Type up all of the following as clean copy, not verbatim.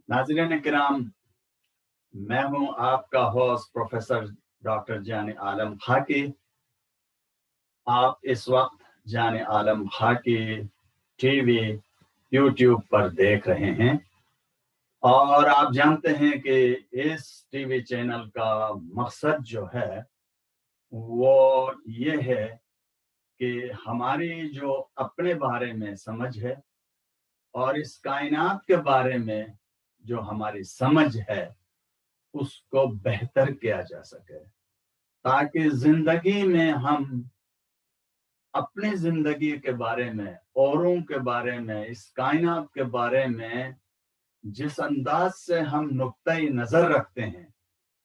नाज़रीन किराम, मैं हूं आपका होस्ट प्रोफेसर डॉक्टर जाने आलम खाकी। आप इस वक्त जाने आलम खाकी टीवी यूट्यूब पर देख रहे हैं और आप जानते हैं कि इस टीवी चैनल का मकसद जो है वो ये है कि हमारी जो अपने बारे में समझ है और इस कायनात के बारे में जो हमारी समझ है उसको बेहतर किया जा सके, ताकि जिंदगी में हम अपनी जिंदगी के बारे में, औरों के बारे में, इस कायनात के बारे में जिस अंदाज से हम नुक्ता नजर रखते हैं,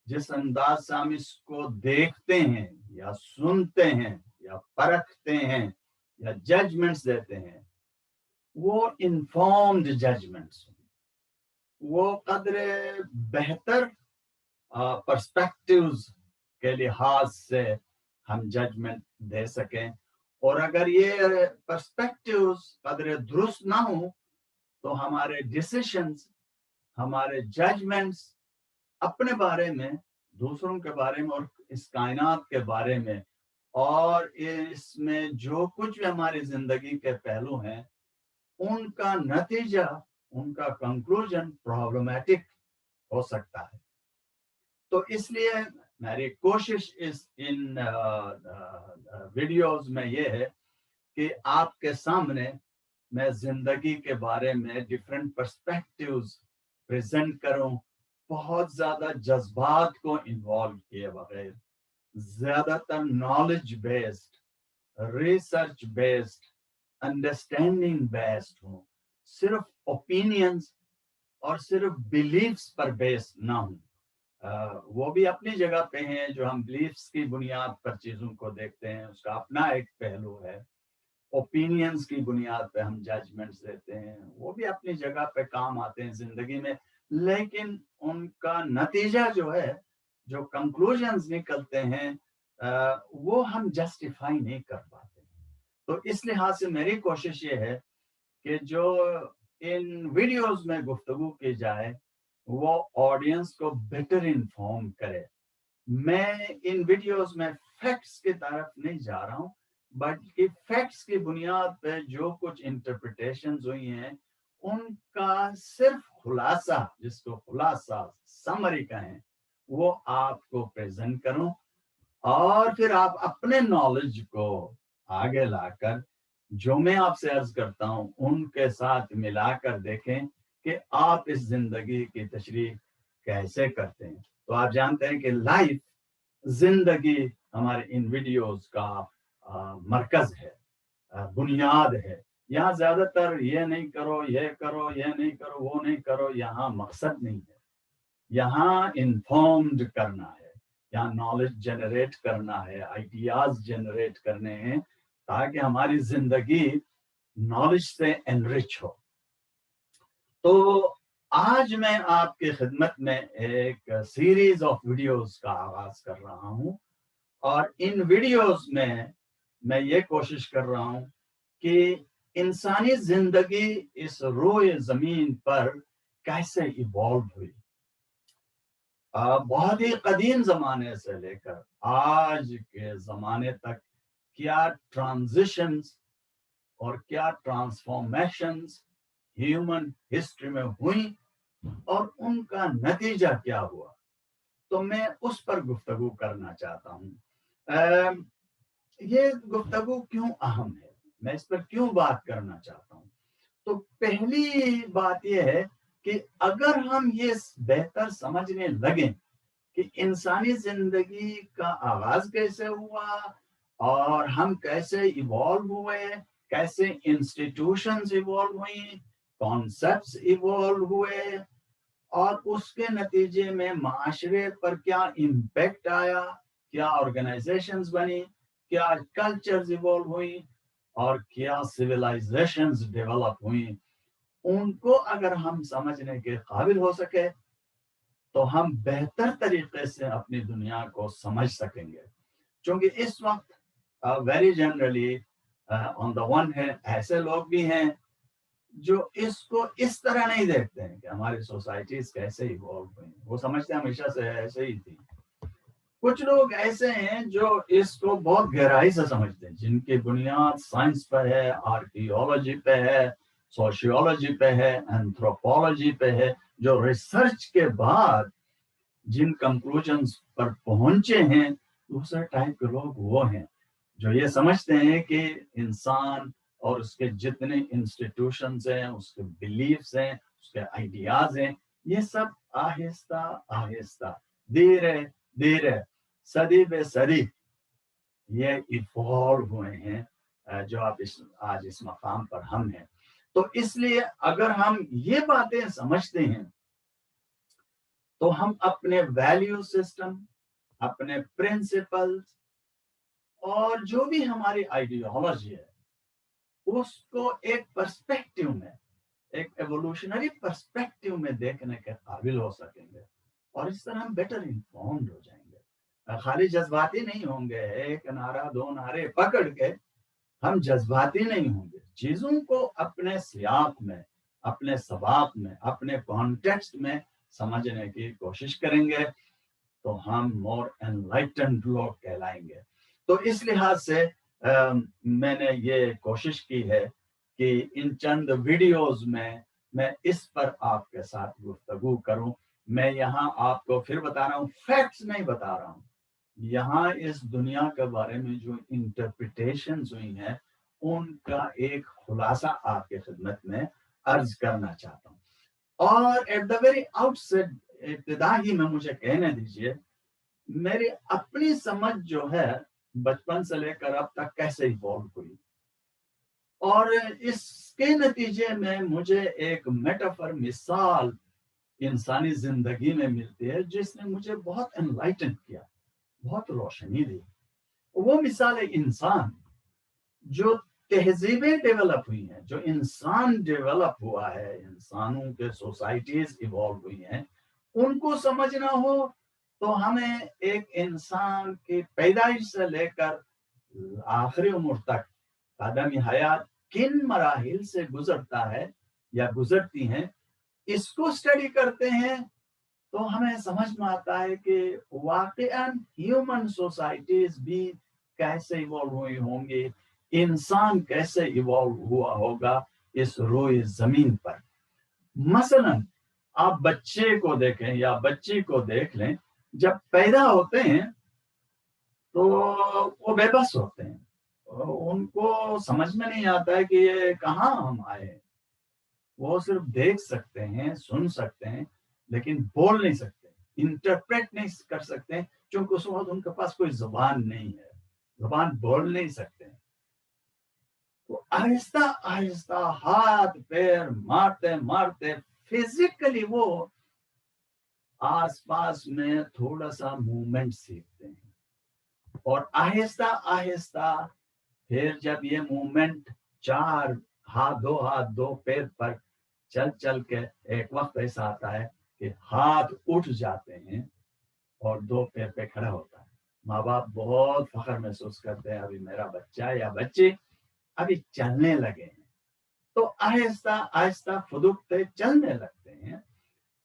जिस अंदाज से हम इसको देखते हैं या सुनते हैं या परखते हैं या जजमेंट्स देते हैं, वो इन्फॉर्म्ड जजमेंट्स, वो कदरे बेहतर पर्सपेक्टिव्स के लिहाज से हम जजमेंट दे सकें। और अगर ये पर्सपेक्टिव्स कदरे दुरुस्त ना हो तो हमारे डिसीशंस, हमारे जजमेंट्स अपने बारे में, दूसरों के बारे में और इस कायनात के बारे में और इसमें जो कुछ भी हमारी जिंदगी के पहलू हैं, उनका नतीजा, उनका कंक्लूजन प्रॉब्लमेटिक हो सकता है। तो इसलिए मेरी कोशिश इन वीडियोस में ये है कि आपके सामने मैं जिंदगी के बारे में डिफरेंट पर्सपेक्टिव्स प्रेजेंट करूं, बहुत ज्यादा जज्बात को इन्वॉल्व किए बगैर, ज्यादातर knowledge based, research based, understanding based हूं, सिर्फ ओपिनियंस और सिर्फ बिलीफ्स पर बेस्ड ना हूं। वो भी अपनी जगह पे हैं, जो हम बिलीफ्स की बुनियाद पर चीजों को देखते हैं, उसका अपना एक पहलू है। ओपिनियंस की बुनियाद पे हम जजमेंट्स देते हैं, वो भी अपनी जगह पे काम आते हैं जिंदगी में, लेकिन उनका नतीजा जो है, जो कंक्लूजन्स निकलते हैं, वो हम जस्टिफाई नहीं कर पाते। तो इस लिहाज से मेरी कोशिश ये है कि जो इन वीडियोस में गुफ्तगू की जाए वो ऑडियंस को बेटर इन्फॉर्म करे। मैं इन वीडियोस में फैक्ट्स की तरफ नहीं जा रहा हूं, बल्कि फैक्ट्स की बुनियाद पे जो कुछ इंटरप्रिटेशंस हुई हैं उनका सिर्फ खुलासा, जिसको खुलासा समरी कहें, वो आपको प्रेजेंट करूं और फिर आप अपने नॉलेज को आगे लाकर जो मैं आपसे अर्ज करता हूं उनके साथ मिलाकर देखें कि आप इस जिंदगी की तशरीह कैसे करते हैं। तो आप जानते हैं कि लाइफ, जिंदगी हमारे इन वीडियोस का मरकज है, बुनियाद है। यहाँ ज्यादातर ये नहीं करो, ये करो, ये नहीं करो, वो नहीं करो, यहाँ मकसद नहीं है। यहाँ इन्फॉर्म्ड करना है, यहाँ नॉलेज जनरेट करना है, आइडियाज जनरेट करने हैं, ताकि हमारी जिंदगी नॉलेज से एनरिच हो। तो आज मैं आपकी खिदमत में एक सीरीज ऑफ वीडियोस का आगाज कर रहा हूं और इन वीडियोस में मैं ये कोशिश कर रहा हूं कि इंसानी जिंदगी इस रोए जमीन पर कैसे इवॉल्व हुई। बहुत ही कदीम जमाने से लेकर आज के जमाने तक क्या ट्रांजिशंस और क्या ट्रांसफॉर्मेशंस ह्यूमन हिस्ट्री में हुई और उनका नतीजा क्या हुआ, तो मैं उस पर गुफ्तगू करना चाहता हूँ। ये गुफ्तगू क्यों अहम है, मैं इस पर क्यों बात करना चाहता हूँ। तो पहली बात यह है कि अगर हम ये बेहतर समझने लगे कि इंसानी जिंदगी का आगाज कैसे हुआ और हम कैसे इवॉल्व हुए, कैसे इंस्टीट्यूशंस इवॉल्व हुई, कॉन्सेप्ट्स इवॉल्व हुए और उसके नतीजे में माशरे पर क्या इम्पैक्ट आया, क्या ऑर्गेनाइजेशंस बनी, क्या कल्चर्स इवॉल्व हुई और क्या सिविलाइजेशंस डेवलप हुई, उनको अगर हम समझने के काबिल हो सके तो हम बेहतर तरीके से अपनी दुनिया को समझ सकेंगे। क्योंकि इस वक्त very generally on the one hand ऐसे लोग भी हैं جو اس کو اس طرح نہیں دیکھتے ہیں کہ ہماری سوسائٹیز کیسے ایوالو ہوئی ہیں، وہ سمجھتے ہیں ہمیشہ سے ایسے ہی تھی. کچھ لوگ ایسے ہیں جو اس کو بہت گہرائی سے سمجھتے ہیں، جن کی بنیاد سائنس پہ ہے، آرکیولوجی پہ ہے، سوشیولوجی پہ ہے، اینتھروپولوجی پہ ہے، جو ریسرچ کے بعد جن کنکلوژنز پر پہنچے ہیں. دوسرے ٹائپ کے لوگ وہ ہیں جو یہ سمجھتے ہیں کہ انسان اور اس کے جتنے انسٹیٹیوشنز ہیں، اس کے بلیفز ہیں، اس کے آئیڈیاز ہیں، یہ سب آہستہ آہستہ، دھیرے دھیرے، صدی بے صدی یہ ایوالو ہوئے ہیں، جو آپ آج اس مقام پر ہم ہیں. تو اس لیے اگر ہم یہ باتیں سمجھتے ہیں تو ہم اپنے ویلیو سسٹم، اپنے پرنسپلز اور جو بھی ہماری آئیڈیالوجی ہے اس کو ایک پرسپیکٹیو میں، ایک ایوولوشنری پرسپیکٹیو میں دیکھنے کے قابل ہو سکیں گے، اور اس طرح ہم بیٹر انفارمڈ ہو جائیں گے. خالی جذباتی نہیں ہوں گے، ایک نعرہ دو نعرے پکڑ کے ہم جذباتی نہیں ہوں گے. چیزوں کو اپنے سیاق میں، اپنے سباق میں، اپنے کانٹیکسٹ میں سمجھنے کی کوشش کریں گے تو ہم مور انلائٹنڈ لوگ کہلائیں گے. تو اس لحاظ سے میں نے یہ کوشش کی ہے کہ ان چند ویڈیوز میں اس پر آپ کے ساتھ گفتگو کروں. میں یہاں آپ کو پھر بتا رہا ہوں، فیکٹس نہیں بتا رہا ہوں. یہاں اس دنیا کے بارے میں جو انٹرپریٹیشنز ہوئی ہیں ان کا ایک خلاصہ آپ کے خدمت میں عرض کرنا چاہتا ہوں. اور at the very outset, ابتدا ہی میں مجھے کہنے دیجئے میری اپنی سمجھ جو ہے بچپن سے لے کر اب تک کیسے ایوالو ہوئی، اور اس کے نتیجے میں مجھے ایک میٹافر، مثال انسانی زندگی میں ملتی ہے جس نے مجھے بہت انلائٹن کیا، بہت روشنی دی. وہ مثال ہے انسان. جو تہذیبیں ڈیولپ ہوئی ہیں، جو انسان ڈیولپ ہوا ہے، انسانوں کے سوسائٹیز ایوالو ہوئی ہیں، ان کو سمجھنا ہو تو ہمیں ایک انسان کی پیدائش سے لے کر آخری عمر تک قدم حیات کن مراحل سے گزرتا ہے یا گزرتی ہیں، اس کو اسٹڈی کرتے ہیں تو ہمیں سمجھ میں آتا ہے کہ واقعاً ہیومن سوسائٹیز بھی کیسے ایوالو ہوئی ہوں گی، انسان کیسے ایوالو ہوا ہوگا اس روئے زمین پر. مثلا آپ بچے کو دیکھیں یا بچی کو دیکھ لیں، جب پیدا ہوتے ہیں تو وہ بے بس ہوتے ہیں، ان کو سمجھ میں نہیں آتا ہے کہ یہ کہاں ہم آئے. وہ صرف دیکھ سکتے ہیں، سن سکتے ہیں، لیکن بول نہیں سکتے، انٹرپریٹ نہیں کر سکتے، چونکہ اس وقت ان کے پاس کوئی زبان نہیں ہے، زبان بول نہیں سکتے. تو آہستہ آہستہ ہاتھ پیر مارتے مارتے فزیکلی وہ آس پاس میں تھوڑا سا موومنٹ سیکھتے ہیں، اور آہستہ آہستہ پھر جب یہ موومنٹ چار ہاتھ، دو ہاتھ، دو پیر پر چل چل کے ایک وقت ایسا آتا ہے کہ ہاتھ اٹھ جاتے ہیں اور دو پیر پہ کھڑا ہوتا ہے. ماں باپ بہت فخر محسوس کرتے ہیں، ابھی میرا بچہ یا بچی ابھی چلنے لگے ہیں. تو آہستہ آہستہ فدکتے چلنے لگتے ہیں،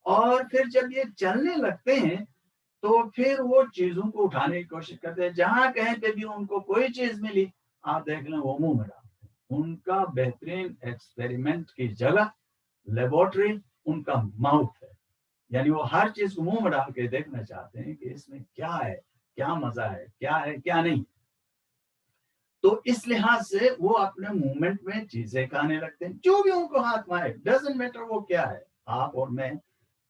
اور پھر جب یہ چلنے لگتے ہیں تو پھر وہ چیزوں کو اٹھانے کی کوشش کرتے ہیں. جہاں کہیں پہ بھی ان کو کوئی چیز ملی، آپ دیکھ لیں وہ منہ میں ڈالتے ہیں. ان کا بہترین ایکسپیریمنٹ کی جگہ لیبورٹری ان کا ماؤتھ ہے، یعنی وہ ہر چیز کو منہ میں ڈال کے دیکھنا چاہتے ہیں کہ اس میں کیا ہے، کیا مزہ ہے، کیا نہیں. تو اس لحاظ سے وہ اپنے موومنٹ میں چیزیں کھانے لگتے ہیں جو بھی ان کو ہاتھ میں آئے، ڈزنٹ میٹر وہ کیا ہے. آپ اور میں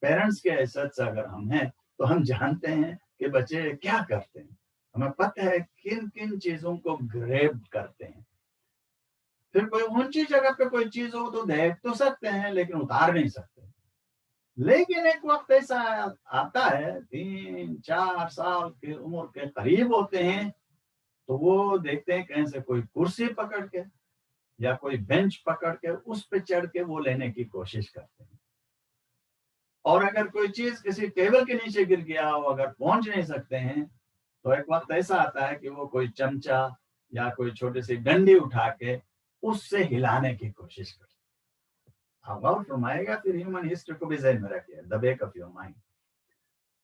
پیرنٹس کے حیثیت سے اگر ہم ہیں تو ہم جانتے ہیں کہ بچے کیا کرتے ہیں، ہمیں پتہ ہے کن کن چیزوں کو گریب کرتے ہیں. پھر کوئی اونچی جگہ پہ کوئی چیز ہو تو دیکھ تو سکتے ہیں لیکن اتار نہیں سکتے. لیکن ایک وقت ایسا آتا ہے 3-4 سال کی عمر کے قریب ہوتے ہیں تو وہ دیکھتے ہیں کہیں سے کوئی کرسی پکڑ کے یا کوئی بینچ پکڑ کے اس پہ چڑھ کے وہ لینے کی کوشش کرتے ہیں. اور اگر کوئی چیز کسی ٹیبل کے نیچے گر گیا ہو، اگر پہنچ نہیں سکتے ہیں تو ایک وقت ایسا آتا ہے کہ وہ کوئی چمچا یا کوئی چھوٹی سی ڈنڈی اٹھا کے اس سے ہلانے کی کوشش کرتے ہیں. आप गौर फरमाएगा, फिर ह्यूमन हिस्ट्री को भी ज़हन में रखिए, the back of your mind.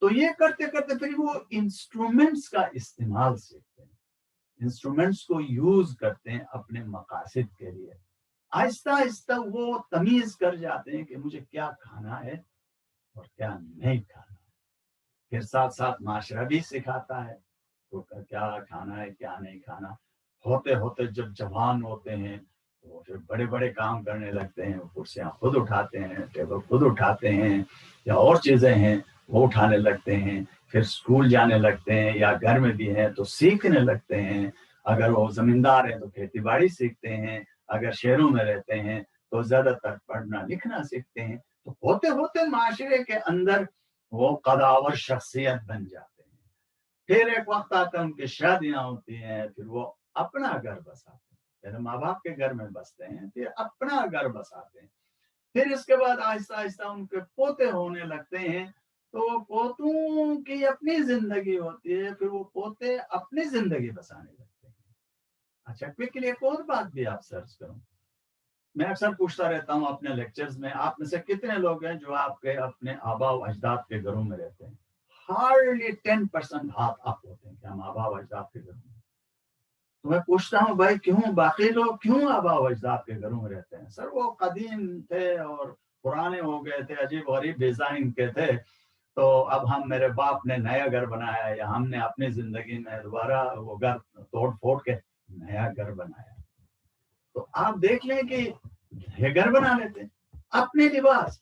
तो ये करते करते फिर वो इंस्ट्रूमेंट्स का इस्तेमाल सीखते हैं, इंस्ट्रूमेंट्स को यूज करते हैं अपने मकासद के लिए। आहिस्ता आहिस्ता वो तमीज कर जाते हैं कि मुझे क्या खाना है और क्या नहीं खाना। फिर साथ साथ माशरा भी सिखाता है तो क्या खाना है क्या नहीं खाना। होते होते जब जवान होते हैं तो फिर बड़े बड़े काम करने लगते हैं, कुर्सियां खुद उठाते हैं, टेबल खुद उठाते हैं, या और चीजें हैं वो उठाने लगते हैं। फिर स्कूल जाने लगते हैं, या घर में भी हैं तो सीखने लगते हैं। अगर वो जमींदार हैं तो खेती बाड़ी सीखते हैं, अगर शहरों में रहते हैं तो ज्यादातर पढ़ना लिखना सीखते हैं। तो होते होते माशरे के अंदर वो कदावर शख्सियत बन जाते हैं। फिर एक वक्त आता है उनकी शादियां होती हैं, फिर वो अपना घर बसाते हैं, पहले माँ बाप के घर में बसते हैं, फिर अपना घर बसाते हैं। फिर इसके बाद आहिस्ता आहिस्ता उनके पोते होने लगते हैं, तो पोतों की अपनी जिंदगी होती है, फिर वो पोते अपनी जिंदगी बसाने लगते हैं। अच्छा, क्विकली एक और बात भी आप सर्च करो। मैं अक्सर पूछता रहता हूँ अपने लेक्चर्स में, आप में से कितने लोग हैं जो आपके अपने आबा व अजदाद के घरों में रहते हैं? हार्डली 10% हाथ आप होते हैं कि हम आबा व अजदाद के घरों में। तो मैं पूछता हूँ भाई क्यों, बाकी लोग क्यों आबा व अजदाद के घरों में रहते हैं? सर वो कदीम थे और पुराने हो गए थे, अजीब गरीब डिजाइन के थे, तो अब हम, मेरे बाप ने नया घर बनाया या हमने अपनी जिंदगी में दोबारा वो घर तोड़ फोड़ के नया घर बनाया। तो आप देख लें कि ये घर बना लेते हैं अपने लिबास।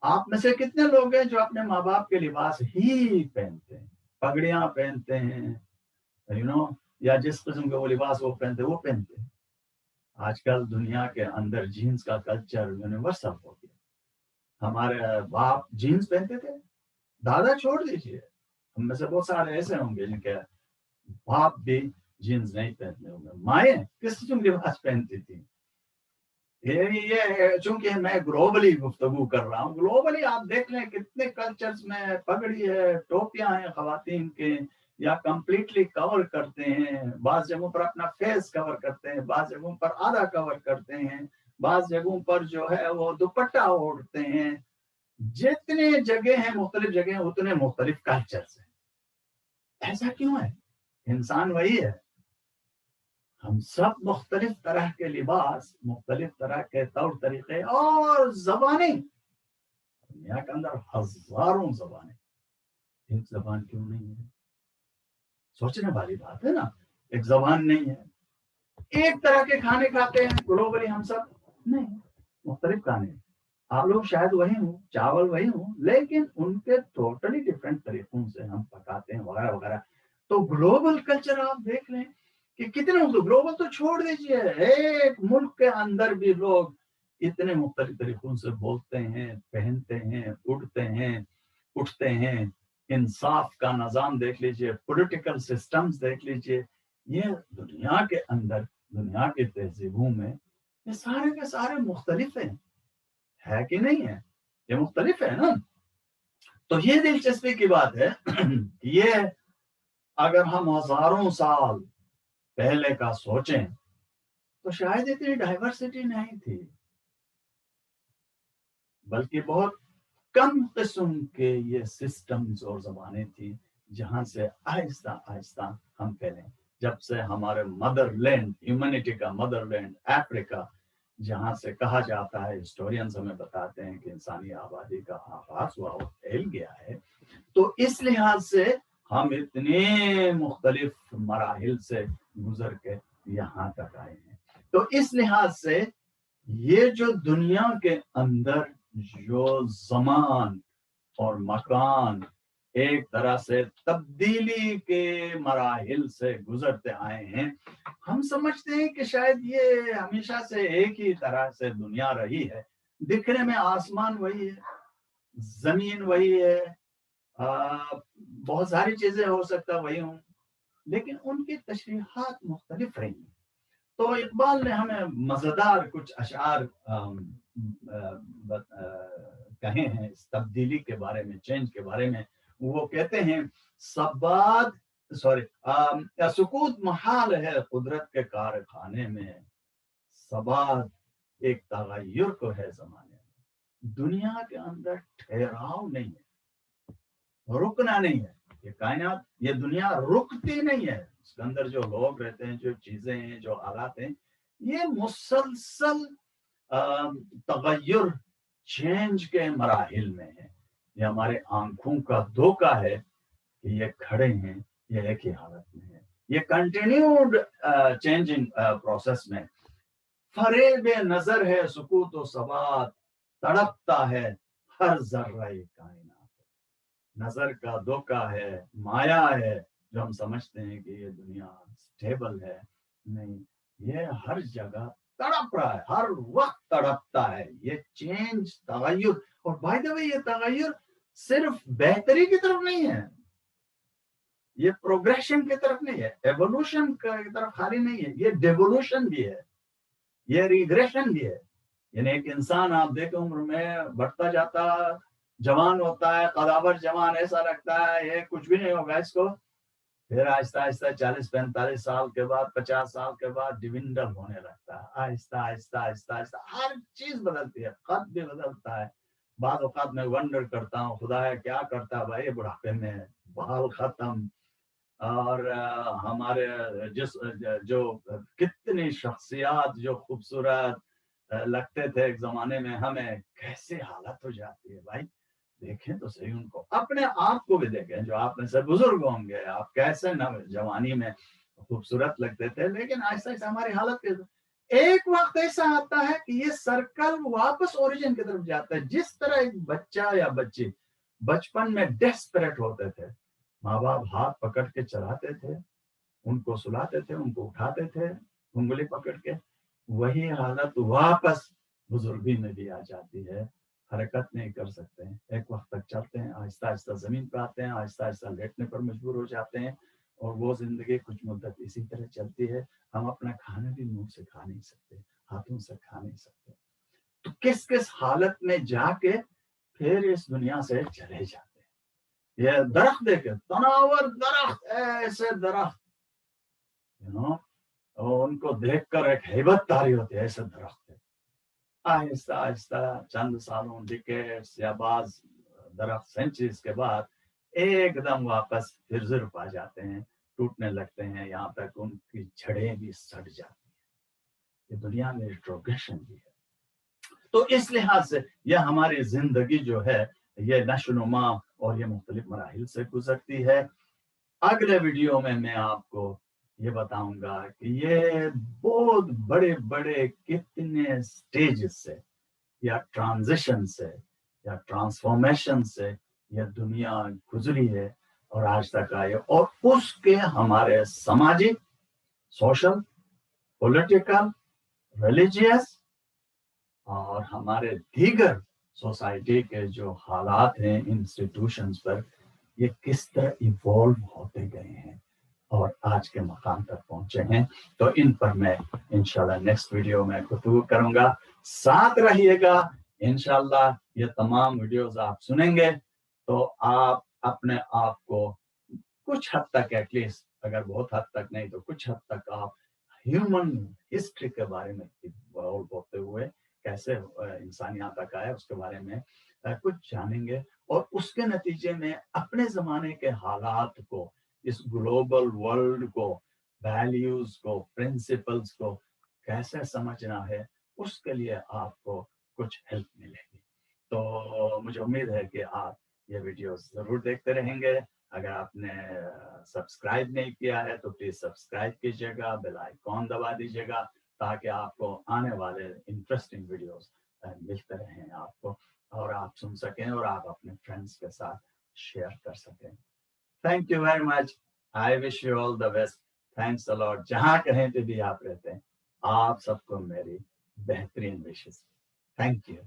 आप में से कितने लोग हैं जो अपने माँ बाप के लिबास ही पहनते हैं, पगड़ियां पहनते हैं, या जिस किस्म के वो लिबास वो पहनते हैं। आजकल दुनिया के अंदर जीन्स का कल्चर यूनिवर्सल हो गया। हमारे बाप जीन्स पहनते थे, दादा छोड़ दीजिए, हम में से बहुत सारे ऐसे होंगे जिनके बाप भी जीन्स नहीं पहनते होंगे। माएँ किस किस्म के लिबास पहनती थी? ये चूंकि मैं ग्लोबली गुफ्तगू कर रहा हूँ, ग्लोबली आप देख लें कितने कल्चर्स में पगड़ी है, टोपियां हैं खवातीन के, या कंप्लीटली कवर करते हैं, बाज जगहों पर अपना फेस कवर करते हैं, बाज जगहों पर आधा कवर करते हैं, बाज जगहों पर जो है वो दुपट्टा ओढ़ते हैं। जितने जगह हैं मुख्तलिफ जगह, उतने मुख्तलिफ कल्चर्स हैं। ऐसा क्यों है? इंसान वही है, हम सब मुख्तलिफ तरह के लिबास, मुख्तलिफ तरह के तौर तरीके और जबानें। दुनिया के अंदर हजारों जबानें, एक जबान क्यों नहीं है? सोचने वाली बात है ना। एक जबान नहीं है, एक तरह के खाने खाते हैं ग्लोबली हम सब, नहीं, मुख्तलिफ खाने। आप लोग शायद वही हो, चावल वही हो, लेकिन उनके टोटली डिफरेंट तरीकों से हम पकाते हैं वगैरह वगैरह। तो ग्लोबल कल्चर आप देख लें कि कितने, तो ग्लोबल तो छोड़ दीजिए, एक मुल्क के अंदर भी लोग इतने मुख्तलिफ तरीकों से बोलते हैं, पहनते हैं, उठते हैं। इंसाफ का निज़ाम देख लीजिए, पॉलिटिकल सिस्टम्स देख लीजिए, ये दुनिया के अंदर, दुनिया की तहजीबों में ये सारे के सारे मुख्तलिफ हैं, है कि नहीं है? ये मुख्तलिफ है ना। तो ये दिलचस्पी की बात है कि ये अगर हम हजारों साल पहले का सोचें तो शायद इतनी डाइवर्सिटी नहीं थी, बल्कि बहुत कम किस्म के ये सिस्टम्स और जबानें थी जहां से आहिस्ता आहिस्ता हम फैले। जब से हमारे मदरलैंड, ह्यूमैनिटी का मदरलैंड अफ्रीका, जहां से कहा जाता है, हिस्टोरियंस हमें बताते हैं कि इंसानी आबादी का आगाज हुआ और फैल गया है, तो इस लिहाज से हम इतने मुख्तलिफ मराहिल से गुजर के यहाँ तक आए हैं। तो इस लिहाज से ये जो दुनिया के अंदर जो जमान और मकान एक तरह से तब्दीली के मराहिल से गुजरते आए हैं, हम समझते हैं कि शायद ये हमेशा से एक ही तरह से दुनिया रही है। दिखने में आसमान वही है, जमीन वही है, बहुत सारी चीजें हो सकता वही हों, लेकिन उनकी तशरीहात मुख्तलिफ रही। तो इकबाल ने हमें मजेदार कुछ अशार कहे हैं इस तब्दीली के बारे में, चेंज के बारे में। वो कहते हैं, सबाद सुकूत महाल है कुदरत के कारखाने में, सबाद एक तगय्युर को है जमाने में। दुनिया के अंदर ठहराव नहीं है, रुकना नहीं है। ये कायनात, ये दुनिया रुकती नहीं है। उसके अंदर जो लोग रहते हैं, जो चीजें हैं, जो हालात हैं, ये मुसलसल तगय्युर, चेंज के मराहिल में है। ये हमारे आंखों का धोखा है कि ये खड़े हैं, ये एक ही हालत में है। ये कंटिन्यूड चेंजिंग प्रोसेस में फरेब नजर है सुकूत व सबात, तड़पता है हर जर्रा कायनात। नजर का धोखा है, माया है, जो हम समझते हैं कि ये दुनिया स्टेबल है। नहीं, ये हर जगह तड़प रहा है, हर वक्त तड़पता है। ये चेंज, तगय्युर, और बाय द वे ये तगय्युर सिर्फ बेहतरी की तरफ नहीं है, ये प्रोग्रेशन की तरफ नहीं है, एवोल्यूशन की तरफ खाली नहीं है, ये डेवोल्यूशन भी है, ये रिग्रेशन भी है। यानी एक इंसान आप देखें उम्र में बढ़ता जाता, जवान होता है, कदावर जवान, ऐसा लगता है ये कुछ भी नहीं होगा इसको, फिर आहिस्ता आहिस्ता 40-45 साल के बाद, 50 साल के बाद डिविंडल होने लगता है। आहिस्ता आहिस्ता आहिस्ता आहिस्ता हर चीज बदलती है, कद भी बदलता है। बाद औकात में वंडर करता हूँ, खुदा है क्या करता है भाई बुढ़ापे में, बाल खत्म, और हमारे जिस जो कितनी शख्सियात जो खूबसूरत लगते थे एक जमाने में हमें, कैसे हालत हो जाती है भाई। देखें तो सही उनको, अपने आप को भी देखें, जो आप में से बुजुर्ग होंगे, आप कैसे न जवानी में खूबसूरत लगते थे, लेकिन ऐसा ऐसा हमारी हालत के एक वक्त ऐसा आता है कि ये सर्कल वापस ओरिजिन की तरफ जाता है। जिस तरह एक बच्चा या बच्ची बचपन में डेस्परेट होते थे, माँ बाप हाथ पकड़ के चलाते थे, उनको सुलाते थे, उनको उठाते थे उंगली पकड़ के, वही हालत वापस बुजुर्गी में भी आ जाती है। हरकत नहीं कर सकते हैं, एक वक्त तक चलते हैं, आहिस्ता आहिस्ता जमीन पे आते हैं, आहिस्ता आहिस्ता लेटने पर मजबूर हो जाते हैं, और वो जिंदगी कुछ मुद्दत इसी तरह चलती है। हम अपना खाना भी मुंह से खा नहीं सकते, हाथों से खा नहीं सकते, तो किस किस हालत में जाके फिर इस दुनिया से चले जाते हैं। ये दरख्त देखे, तनावर दरख्त, ऐसे दरख्त, और उनको देखकर एक हैबत तारी होती है, ऐसे दरख्त है। आहिस्ता आहिस्ता चंद सालों, डिकेड्स या बाज दरख्त सेंचुरीज के बाद एकदम वापस फिर जुर्फ पा जाते हैं, टूटने लगते हैं, यहाँ तक उनकी जड़ें भी सड़ जाती हैं। ये दुनिया में रिट्रोग्रेशन भी है। तो इस लिहाज से यह हमारी जिंदगी जो है, ये नशोनुमा और ये मुख्तलिफ मराहिल से गुजरती है। अगले वीडियो में मैं आपको ये बताऊंगा कि ये बहुत बड़े बड़े कितने स्टेजेस से या ट्रांजिशन से या ट्रांसफॉर्मेशन से ये दुनिया गुजरी है और आज तक आई है, और उसके हमारे सामाजिक, सोशल, पॉलिटिकल, रिलीजियस और हमारे दीगर सोसाइटी के जो हालात हैं इंस्टीट्यूशंस पर, ये किस तरह इवॉल्व होते गए हैं और आज के मकाम तक पहुंचे हैं। तो इन पर मैं इंशाल्लाह नेक्स्ट वीडियो में गुफ्तगू करूंगा। साथ रहिएगा, इंशाल्लाह ये तमाम वीडियोस आप सुनेंगे तो आप अपने आप को कुछ हद तक, एटलीस्ट अगर बहुत हद तक नहीं तो कुछ हद तक, आप ह्यूमन हिस्ट्री के बारे में इवॉल्व होते हुए कैसे इंसान यहाँ तक आया उसके बारे में कुछ जानेंगे, और उसके नतीजे में अपने जमाने के हालात को, इस ग्लोबल वर्ल्ड को, वैल्यूज को, प्रिंसिपल्स को कैसे समझना है, उसके लिए आपको कुछ हेल्प मिलेगी। तो मुझे उम्मीद है कि आप ये वीडियो जरूर देखते रहेंगे। अगर आपने सब्सक्राइब नहीं किया है तो प्लीज सब्सक्राइब कीजिएगा, बेल आइकॉन दबा दीजिएगा, ताकि आपको आने वाले इंटरेस्टिंग वीडियोस मिलते रहें आपको, और आप सुन सकें और आप अपने फ्रेंड्स के साथ शेयर कर सकें। Thank you very much, I wish you all the best, thanks a lot. जहां कहीं पे भी आप रहते हैं, आप सबको मेरी बेहतरीन विशेष। Thank you.